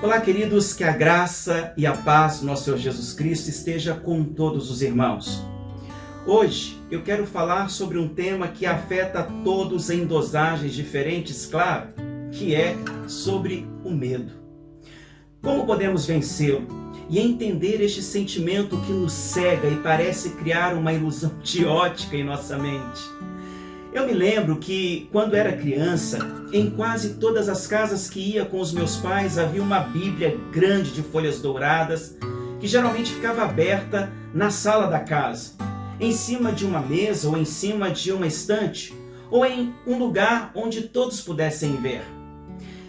Olá, queridos, que a graça e a paz do nosso Senhor Jesus Cristo esteja com todos os irmãos. Hoje eu quero falar sobre um tema que afeta a todos em dosagens diferentes, claro, que é sobre o medo. Como podemos vencê-lo e entender este sentimento que nos cega e parece criar uma ilusão de ótica em nossa mente? Eu me lembro que, quando era criança, em quase todas as casas que ia com os meus pais havia uma Bíblia grande de folhas douradas, que geralmente ficava aberta na sala da casa, em cima de uma mesa ou em cima de uma estante, ou em um lugar onde todos pudessem ver.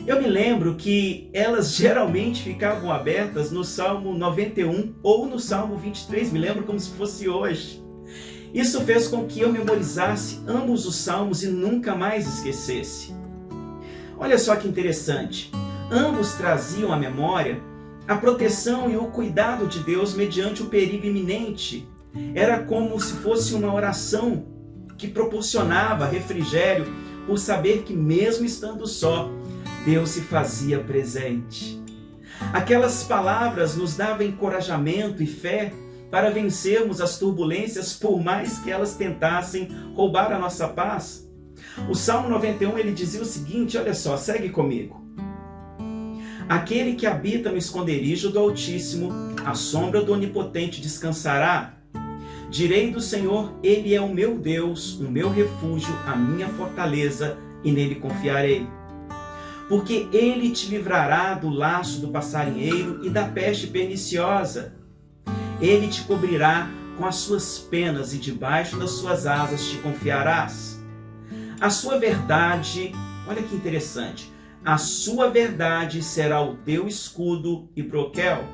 Eu me lembro que elas geralmente ficavam abertas no Salmo 91 ou no Salmo 23, me lembro como se fosse hoje. Isso fez com que eu memorizasse ambos os salmos e nunca mais esquecesse. Olha só que interessante, ambos traziam à memória a proteção e o cuidado de Deus mediante o perigo iminente. Era como se fosse uma oração que proporcionava refrigério por saber que mesmo estando só, Deus se fazia presente. Aquelas palavras nos davam encorajamento e fé para vencermos as turbulências, por mais que elas tentassem roubar a nossa paz. O Salmo 91, ele dizia o seguinte, olha só, segue comigo. Aquele que habita no esconderijo do Altíssimo, à sombra do Onipotente descansará. Direi do Senhor, Ele é o meu Deus, o meu refúgio, a minha fortaleza, e nele confiarei. Porque Ele te livrará do laço do passarinheiro e da peste perniciosa. Ele te cobrirá com as suas penas e debaixo das suas asas te confiarás. A sua verdade, olha que interessante, a sua verdade será o teu escudo e broquel.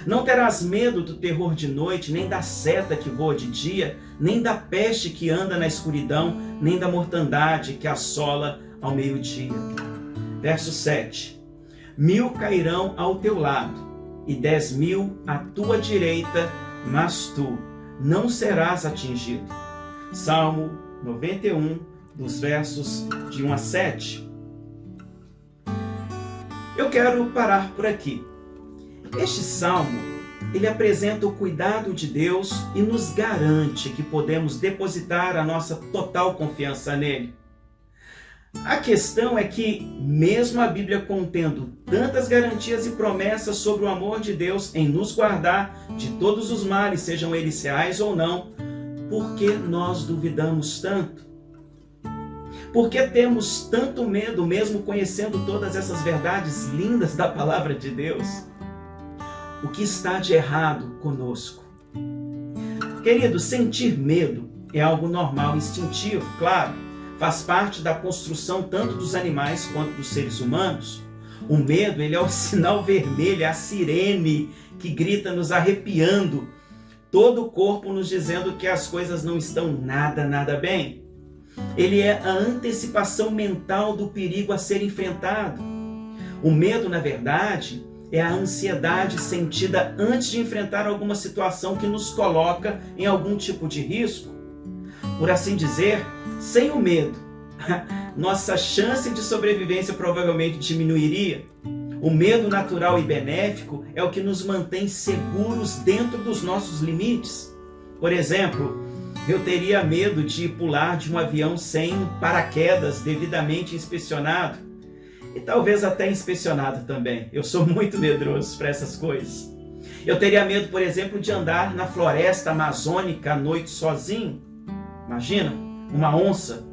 Não terás medo do terror de noite, nem da seta que voa de dia, nem da peste que anda na escuridão, nem da mortandade que assola ao meio-dia. Verso 7. 1000 cairão ao teu lado, e 10.000 à tua direita, mas tu não serás atingido. Salmo 91, dos versos de 1 a 7. Eu quero parar por aqui. Este salmo, ele apresenta o cuidado de Deus e nos garante que podemos depositar a nossa total confiança nele. A questão é que, mesmo a Bíblia contendo tantas garantias e promessas sobre o amor de Deus em nos guardar de todos os males, sejam eles reais ou não, por que nós duvidamos tanto? Por que temos tanto medo, mesmo conhecendo todas essas verdades lindas da palavra de Deus? O que está de errado conosco? Querido, sentir medo é algo normal, instintivo, claro. Faz parte da construção tanto dos animais quanto dos seres humanos. O medo, ele é o sinal vermelho, é a sirene que grita nos arrepiando, todo o corpo nos dizendo que as coisas não estão nada bem. Ele é a antecipação mental do perigo a ser enfrentado. O medo, na verdade, é a ansiedade sentida antes de enfrentar alguma situação que nos coloca em algum tipo de risco. Por assim dizer, sem o medo, nossa chance de sobrevivência provavelmente diminuiria. O medo natural e benéfico é o que nos mantém seguros dentro dos nossos limites. Por exemplo, eu teria medo de pular de um avião sem paraquedas devidamente inspecionado. E talvez até inspecionado também. Eu sou muito medroso para essas coisas. Eu teria medo, por exemplo, de andar na floresta amazônica à noite sozinho. Imagina, uma onça.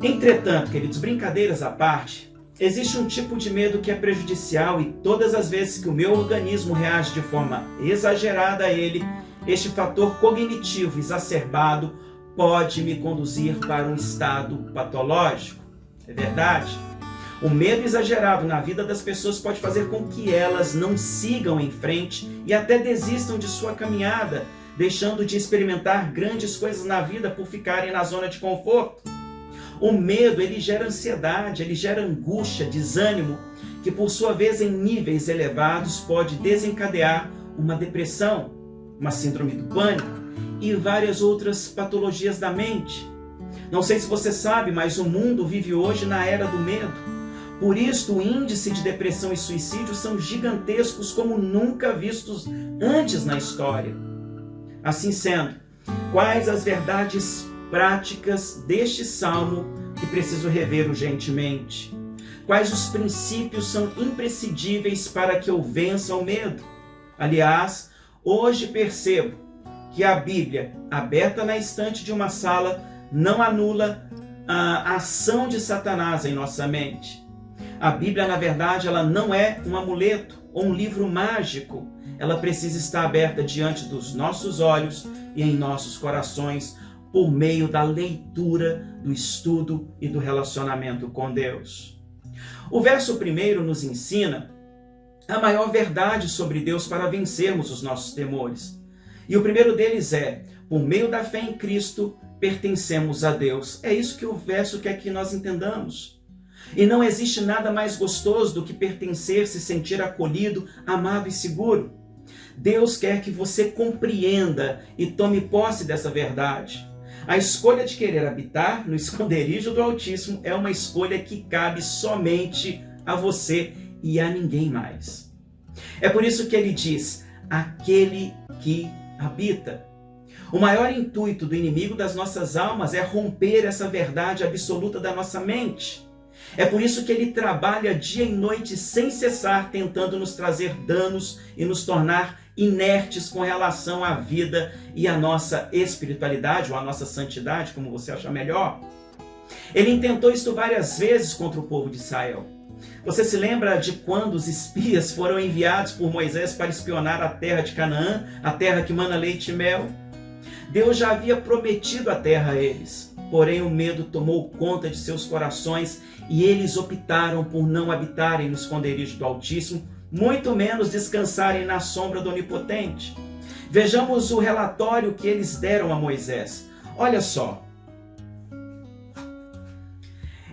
Entretanto, queridos, brincadeiras à parte, existe um tipo de medo que é prejudicial e todas as vezes que o meu organismo reage de forma exagerada a ele, este fator cognitivo exacerbado pode me conduzir para um estado patológico. É verdade? O medo exagerado na vida das pessoas pode fazer com que elas não sigam em frente e até desistam de sua caminhada, deixando de experimentar grandes coisas na vida por ficarem na zona de conforto. O medo, ele gera ansiedade, ele gera angústia, desânimo, que por sua vez em níveis elevados pode desencadear uma depressão, uma síndrome do pânico e várias outras patologias da mente. Não sei se você sabe, mas o mundo vive hoje na era do medo. Por isso, o índice de depressão e suicídio são gigantescos como nunca vistos antes na história. Assim sendo, quais as verdades práticas deste salmo que preciso rever urgentemente? Quais os princípios são imprescindíveis para que eu vença o medo? Aliás, hoje percebo que a Bíblia, aberta na estante de uma sala, não anula a ação de Satanás em nossa mente. A Bíblia, na verdade, ela não é um amuleto ou um livro mágico. Ela precisa estar aberta diante dos nossos olhos e em nossos corações por meio da leitura, do estudo e do relacionamento com Deus. O verso 1 nos ensina a maior verdade sobre Deus para vencermos os nossos temores. E o primeiro deles é: por meio da fé em Cristo, pertencemos a Deus. É isso que o verso quer que nós entendamos. E não existe nada mais gostoso do que pertencer, se sentir acolhido, amado e seguro. Deus quer que você compreenda e tome posse dessa verdade. A escolha de querer habitar no esconderijo do Altíssimo é uma escolha que cabe somente a você e a ninguém mais. É por isso que ele diz: aquele que habita. O maior intuito do inimigo das nossas almas é romper essa verdade absoluta da nossa mente. É por isso que ele trabalha dia e noite sem cessar, tentando nos trazer danos e nos tornar inertes com relação à vida e à nossa espiritualidade, ou à nossa santidade, como você achar melhor. Ele intentou isto várias vezes contra o povo de Israel. Você se lembra de quando os espias foram enviados por Moisés para espionar a terra de Canaã, a terra que mana leite e mel? Deus já havia prometido a terra a eles, porém o medo tomou conta de seus corações e eles optaram por não habitarem no esconderijo do Altíssimo, muito menos descansarem na sombra do Onipotente. Vejamos o relatório que eles deram a Moisés. Olha só.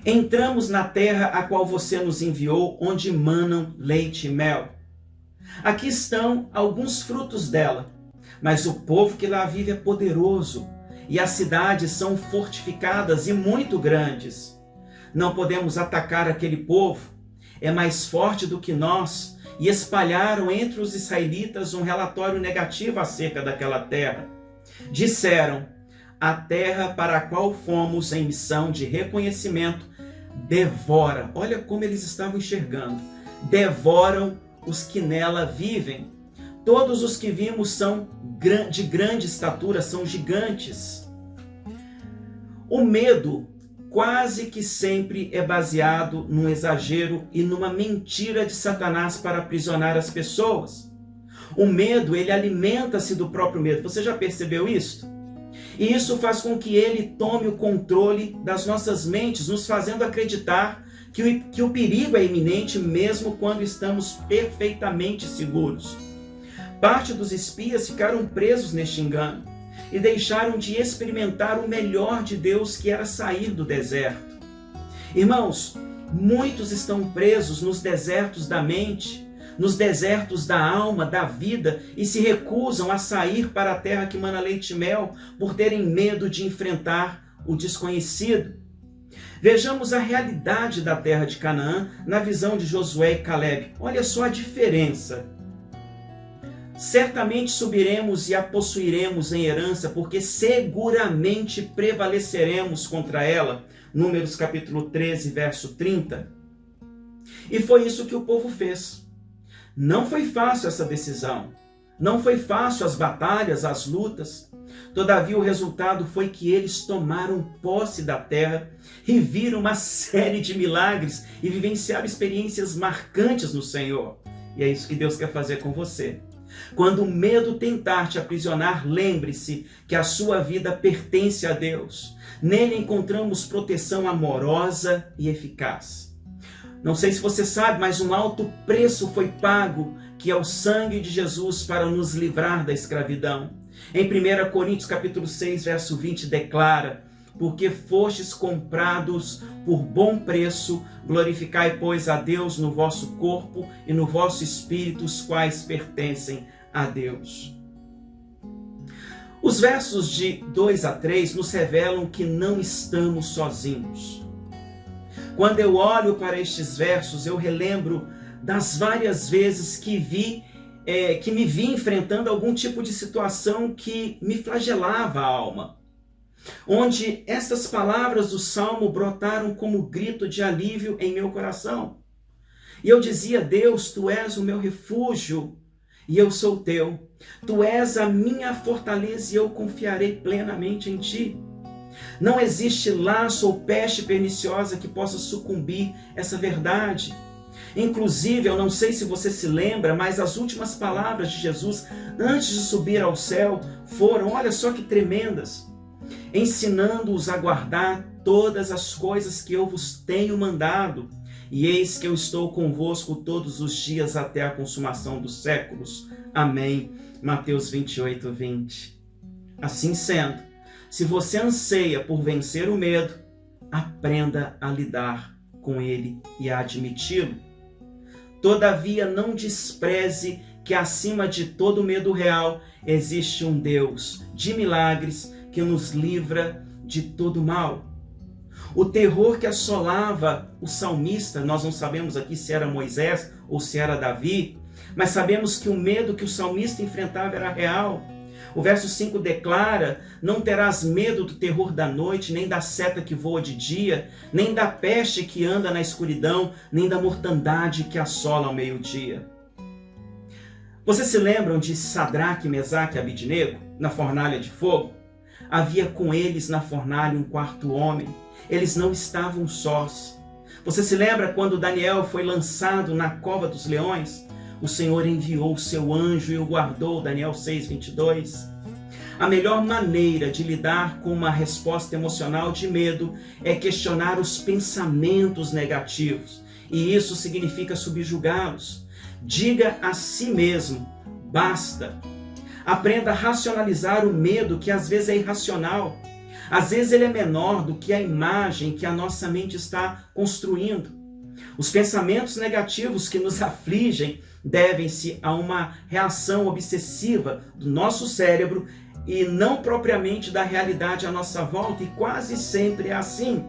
Entramos na terra a qual você nos enviou, onde manam leite e mel. Aqui estão alguns frutos dela, mas o povo que lá vive é poderoso, e as cidades são fortificadas e muito grandes. Não podemos atacar aquele povo, é mais forte do que nós, e espalharam entre os israelitas um relatório negativo acerca daquela terra. Disseram: a terra para a qual fomos em missão de reconhecimento devora. Olha como eles estavam enxergando. Devoram os que nela vivem. Todos os que vimos são de grande estatura, são gigantes. O medo quase que sempre é baseado num exagero e numa mentira de Satanás para aprisionar as pessoas. O medo, ele alimenta-se do próprio medo. Você já percebeu isso? E isso faz com que ele tome o controle das nossas mentes, nos fazendo acreditar que o perigo é iminente mesmo quando estamos perfeitamente seguros. Parte dos espias ficaram presos neste engano e deixaram de experimentar o melhor de Deus, que era sair do deserto. Irmãos, muitos estão presos nos desertos da mente, nos desertos da alma, da vida, e se recusam a sair para a terra que mana leite e mel, por terem medo de enfrentar o desconhecido. Vejamos a realidade da terra de Canaã na visão de Josué e Caleb. Olha só a diferença. Certamente subiremos e a possuiremos em herança, porque seguramente prevaleceremos contra ela. Números capítulo 13, verso 30. E foi isso que o povo fez. Não foi fácil essa decisão. Não foi fácil as batalhas, as lutas. Todavia o resultado foi que eles tomaram posse da terra e viram uma série de milagres e vivenciaram experiências marcantes no Senhor. E é isso que Deus quer fazer com você. Quando o medo tentar te aprisionar, lembre-se que a sua vida pertence a Deus. Nele encontramos proteção amorosa e eficaz. Não sei se você sabe, mas um alto preço foi pago, que é o sangue de Jesus, para nos livrar da escravidão. Em 1 Coríntios capítulo 6, verso 20, declara: porque fostes comprados por bom preço, glorificai, pois, a Deus no vosso corpo e no vosso espírito, os quais pertencem a Deus. Os versos de 2 a 3 nos revelam que não estamos sozinhos. Quando eu olho para estes versos, eu relembro das várias vezes que me vi enfrentando algum tipo de situação que me flagelava a alma, onde estas palavras do Salmo brotaram como grito de alívio em meu coração. E eu dizia: Deus, Tu és o meu refúgio e eu sou Teu. Tu és a minha fortaleza e eu confiarei plenamente em Ti. Não existe laço ou peste perniciosa que possa sucumbir essa verdade. Inclusive, eu não sei se você se lembra, mas as últimas palavras de Jesus antes de subir ao céu foram, olha só que tremendas, ensinando-os a guardar todas as coisas que eu vos tenho mandado, e eis que eu estou convosco todos os dias até a consumação dos séculos. Amém. Mateus 28, 20. Assim sendo, se você anseia por vencer o medo, aprenda a lidar com ele e a admiti-lo. Todavia, não despreze que acima de todo medo real existe um Deus de milagres que nos livra de todo mal. O terror que assolava o salmista, nós não sabemos aqui se era Moisés ou se era Davi, mas sabemos que o medo que o salmista enfrentava era real. O verso 5 declara: não terás medo do terror da noite, nem da seta que voa de dia, nem da peste que anda na escuridão, nem da mortandade que assola ao meio-dia. Vocês se lembram de Sadraque, Mesaque e Abidnego na fornalha de fogo? Havia com eles na fornalha um quarto homem. Eles não estavam sós. Você se lembra quando Daniel foi lançado na cova dos leões? O Senhor enviou o seu anjo e o guardou, Daniel 6, 22. A melhor maneira de lidar com uma resposta emocional de medo é questionar os pensamentos negativos. E isso significa subjugá-los. Diga a si mesmo: basta. Aprenda a racionalizar o medo, que às vezes é irracional. Às vezes ele é menor do que a imagem que a nossa mente está construindo. Os pensamentos negativos que nos afligem devem-se a uma reação obsessiva do nosso cérebro e não propriamente da realidade à nossa volta, e quase sempre é assim.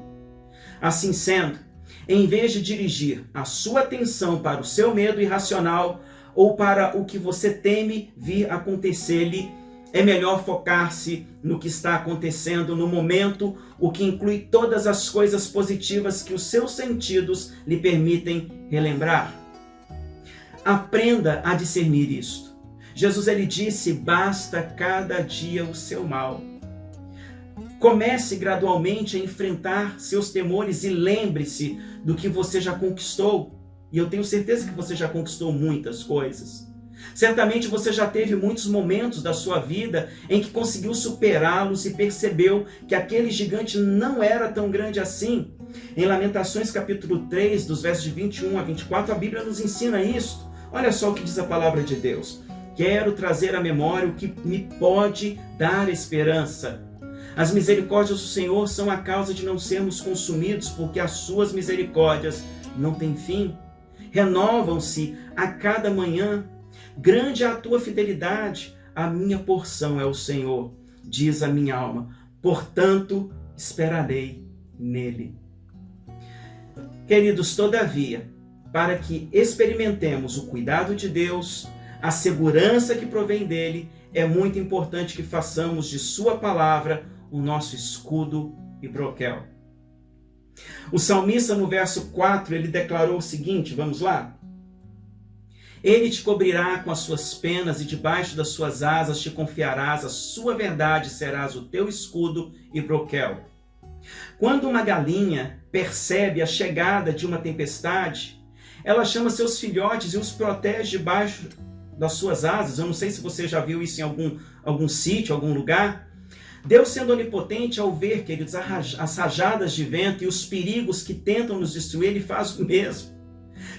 Assim sendo, em vez de dirigir a sua atenção para o seu medo irracional ou para o que você teme vir acontecer-lhe, é melhor focar-se no que está acontecendo no momento, o que inclui todas as coisas positivas que os seus sentidos lhe permitem relembrar. Aprenda a discernir isto. Jesus ele disse: basta cada dia o seu mal. Comece gradualmente a enfrentar seus temores e lembre-se do que você já conquistou. E eu tenho certeza que você já conquistou muitas coisas. Certamente você já teve muitos momentos da sua vida em que conseguiu superá-los e percebeu que aquele gigante não era tão grande assim. Em Lamentações capítulo 3, dos versos de 21 a 24, a Bíblia nos ensina isto. Olha só o que diz a palavra de Deus. Quero trazer à memória o que me pode dar esperança. As misericórdias do Senhor são a causa de não sermos consumidos, porque as suas misericórdias não têm fim. Renovam-se a cada manhã. Grande é a tua fidelidade, a minha porção é o Senhor, diz a minha alma. Portanto, esperarei nele. Queridos, todavia, para que experimentemos o cuidado de Deus, a segurança que provém dele, é muito importante que façamos de sua palavra o nosso escudo e broquel. O salmista, no verso 4, ele declarou o seguinte, vamos lá? Ele te cobrirá com as suas penas e debaixo das suas asas te confiarás, a sua verdade serás o teu escudo e broquel. Quando uma galinha percebe a chegada de uma tempestade, ela chama seus filhotes e os protege debaixo das suas asas. Eu não sei se você já viu isso em algum sítio, algum lugar. Deus, sendo onipotente, ao ver, queridos, as rajadas de vento e os perigos que tentam nos destruir, ele faz o mesmo.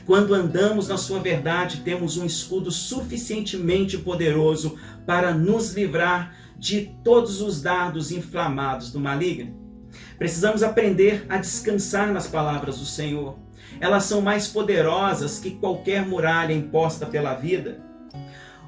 Quando andamos na sua verdade, temos um escudo suficientemente poderoso para nos livrar de todos os dardos inflamados do maligno. Precisamos aprender a descansar nas palavras do Senhor. Elas são mais poderosas que qualquer muralha imposta pela vida.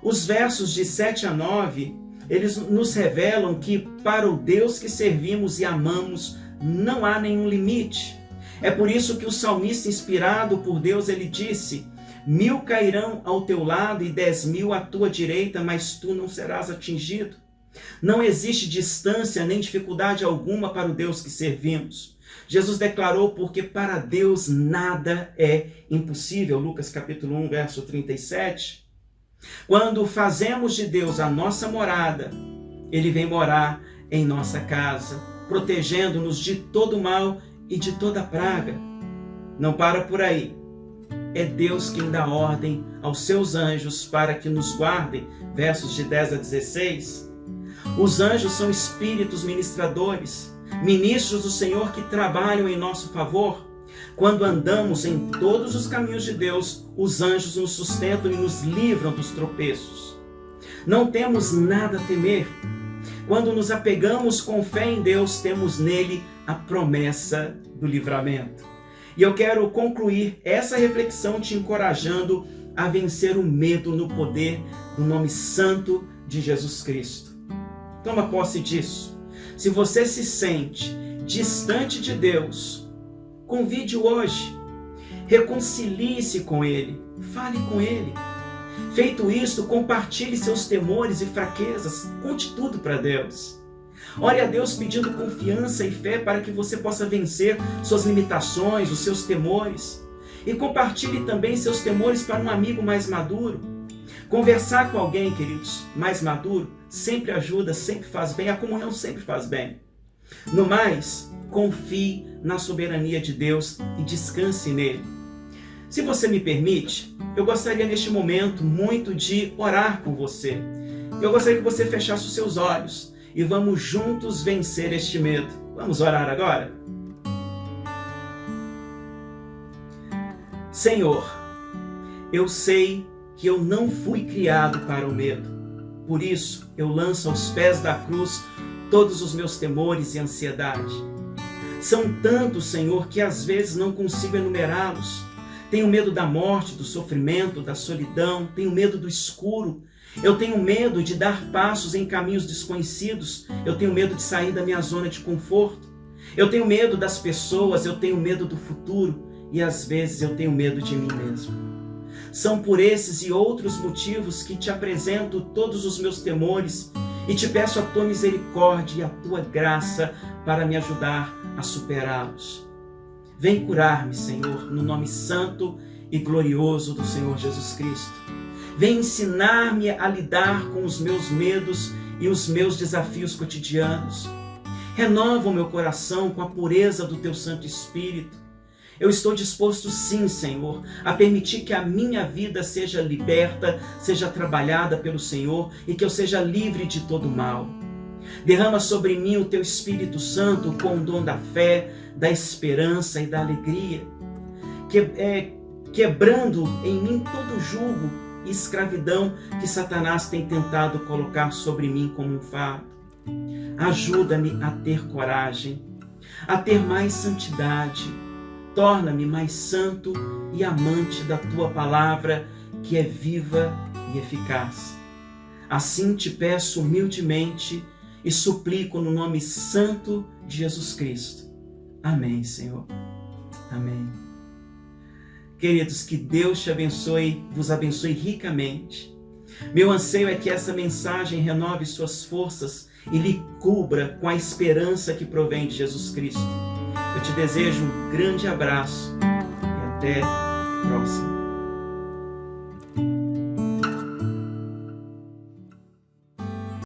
Os versos de 7 a 9, eles nos revelam que para o Deus que servimos e amamos, não há nenhum limite. É por isso que o salmista, inspirado por Deus, ele disse: 1000 cairão ao teu lado e 10.000 à tua direita, mas tu não serás atingido. Não existe distância nem dificuldade alguma para o Deus que servimos. Jesus declarou: porque para Deus nada é impossível. Lucas capítulo 1, verso 37. Quando fazemos de Deus a nossa morada, Ele vem morar em nossa casa, protegendo-nos de todo mal e de toda praga. Não para por aí. É Deus quem dá ordem aos seus anjos para que nos guardem. Versos de 10 a 16. Os anjos são espíritos ministradores, ministros do Senhor que trabalham em nosso favor. Quando andamos em todos os caminhos de Deus, os anjos nos sustentam e nos livram dos tropeços. Não temos nada a temer. Quando nos apegamos com fé em Deus, temos nele a promessa do livramento. E eu quero concluir essa reflexão te encorajando a vencer o medo no poder do nome santo de Jesus Cristo. Toma posse disso. Se você se sente distante de Deus, convide-o hoje. Reconcilie-se com Ele. Fale com Ele. Feito isto, compartilhe seus temores e fraquezas. Conte tudo para Deus. Ore a Deus pedindo confiança e fé para que você possa vencer suas limitações, os seus temores. E compartilhe também seus temores para um amigo mais maduro. Conversar com alguém, queridos, mais maduro, sempre ajuda, sempre faz bem. A comunhão sempre faz bem. No mais, confie na soberania de Deus e descanse nele. Se você me permite, eu gostaria neste momento muito de orar com você. Eu gostaria que você fechasse os seus olhos e vamos juntos vencer este medo. Vamos orar agora? Senhor, eu sei que eu não fui criado para o medo. Por isso, eu lanço aos pés da cruz todos os meus temores e ansiedade. São tantos, Senhor, que às vezes não consigo enumerá-los. Tenho medo da morte, do sofrimento, da solidão, tenho medo do escuro. Eu tenho medo de dar passos em caminhos desconhecidos. Eu tenho medo de sair da minha zona de conforto. Eu tenho medo das pessoas, eu tenho medo do futuro e às vezes eu tenho medo de mim mesmo. São por esses e outros motivos que te apresento todos os meus temores e te peço a tua misericórdia e a tua graça para me ajudar a superá-los. Vem curar-me, Senhor, no nome santo e glorioso do Senhor Jesus Cristo. Vem ensinar-me a lidar com os meus medos e os meus desafios cotidianos. Renova o meu coração com a pureza do teu Santo Espírito. Eu estou disposto sim, Senhor, a permitir que a minha vida seja liberta, seja trabalhada pelo Senhor e que eu seja livre de todo mal. Derrama sobre mim o teu Espírito Santo com o dom da fé, da esperança e da alegria, quebrando em mim todo jugo e escravidão que Satanás tem tentado colocar sobre mim como um fardo. Ajuda-me a ter coragem, a ter mais santidade. Torna-me mais santo e amante da tua palavra, que é viva e eficaz. Assim te peço humildemente e suplico no nome santo de Jesus Cristo. Amém, Senhor. Amém. Queridos, que Deus te abençoe, vos abençoe ricamente. Meu anseio é que essa mensagem renove suas forças e lhe cubra com a esperança que provém de Jesus Cristo. Eu te desejo um grande abraço e até a próxima.